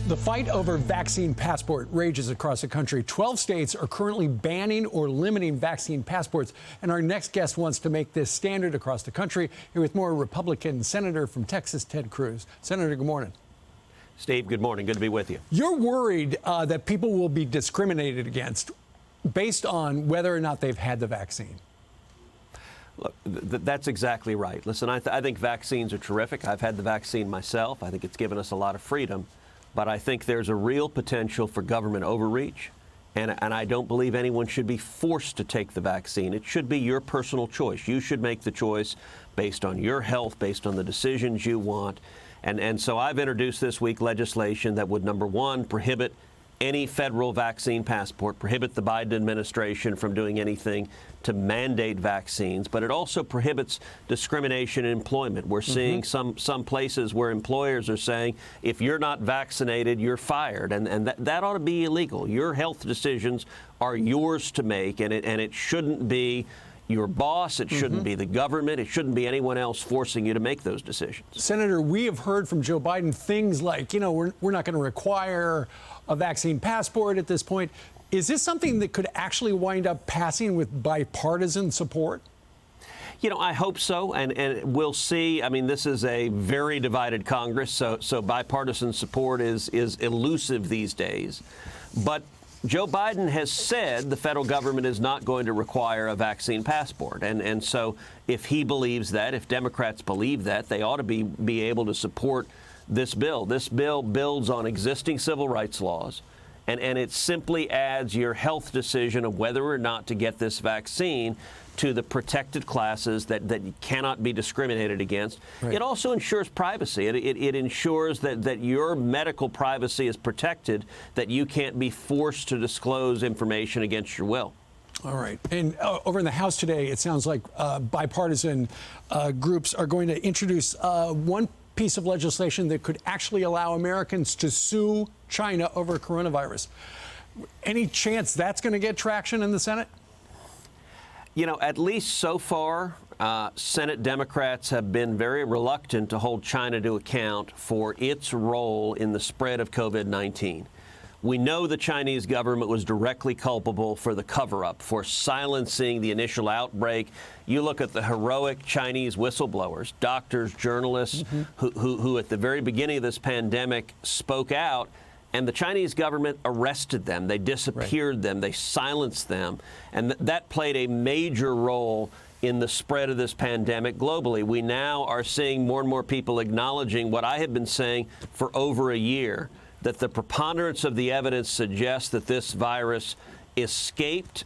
The fight over vaccine passport rages across the country. 12 states are currently banning or limiting vaccine passports. And our next guest wants to make this standard across the country. Here with more, Republican Senator from Texas, Ted Cruz. Senator, good morning. Steve, good morning. Good to be with you. You're worried that people will be discriminated against based on whether or not they've had the vaccine. Look, that's exactly right. Listen, I think vaccines are terrific. I've had the vaccine myself. I think it's given us a lot of freedom. But I think there's a real potential for government overreach, and I don't believe anyone should be forced to take the vaccine. It should be your personal choice. You should make the choice based on your health, based on the decisions you want. And so I've introduced this week legislation that would, number one, prohibit any federal vaccine passport, prohibit the Biden administration from doing anything to mandate vaccines, but it also prohibits discrimination in employment. We're seeing some places where employers are saying, if you're not vaccinated, you're fired, and that ought to be illegal. Your health decisions are yours to make, and it shouldn't be your boss, it shouldn't be the government, it shouldn't be anyone else forcing you to make those decisions. Senator, we have heard from Joe Biden things like, we're not going to require a vaccine passport at this point. Is this something that could actually wind up passing with bipartisan support? I hope so, and we'll see. I mean, this is a very divided Congress, so bipartisan support is elusive these days. But Joe Biden has said the federal government is not going to require a vaccine passport. And so if he believes that, if Democrats believe that, they ought to be able to support this bill. This bill builds on existing civil rights laws, and it simply adds your health decision of whether or not to get this vaccine to the protected classes that cannot be discriminated against. Right. It also ensures privacy. It ensures that your medical privacy is protected, that you can't be forced to disclose information against your will. All right. And over in the House today, it sounds like bipartisan groups are going to introduce one piece of legislation that could actually allow Americans to sue China over coronavirus. Any chance that's going to get traction in the Senate? At least so far, Senate Democrats have been very reluctant to hold China to account for its role in the spread of COVID-19. We know the Chinese government was directly culpable for the cover-up, for silencing the initial outbreak. You look at the heroic Chinese whistleblowers, doctors, journalists, who at the very beginning of this pandemic spoke out, and the Chinese government arrested them. They disappeared them. They silenced them. And that played a major role in the spread of this pandemic globally. We now are seeing more and more people acknowledging what I have been saying for over a year, that the preponderance of the evidence suggests that this virus escaped,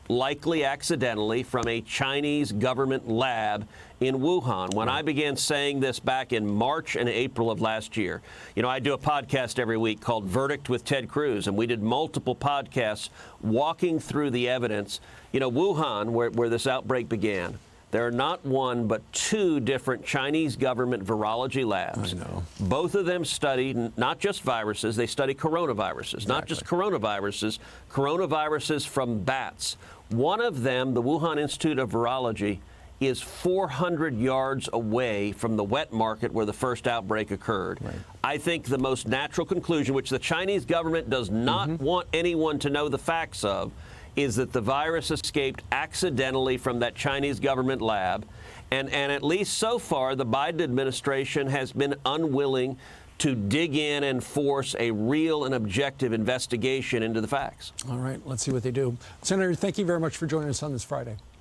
likely accidentally, from a Chinese government lab in Wuhan. When I began saying this back in March and April of last year, I do a podcast every week called Verdict with Ted Cruz, and we did multiple podcasts walking through the evidence. Wuhan, where this outbreak began, there are not one but two different Chinese government virology labs. I know. Both of them study not just viruses, they study coronaviruses. Exactly. Not just coronaviruses from bats. One of them, the Wuhan Institute of Virology, is 400 yards away from the wet market where the first outbreak occurred. Right. I think the most natural conclusion, which the Chinese government does not want anyone to know the facts of, is that the virus escaped accidentally from that Chinese government lab. And at least so far, the Biden administration has been unwilling to dig in and force a real and objective investigation into the facts. All right, let's see what they do. Senator, thank you very much for joining us on this Friday.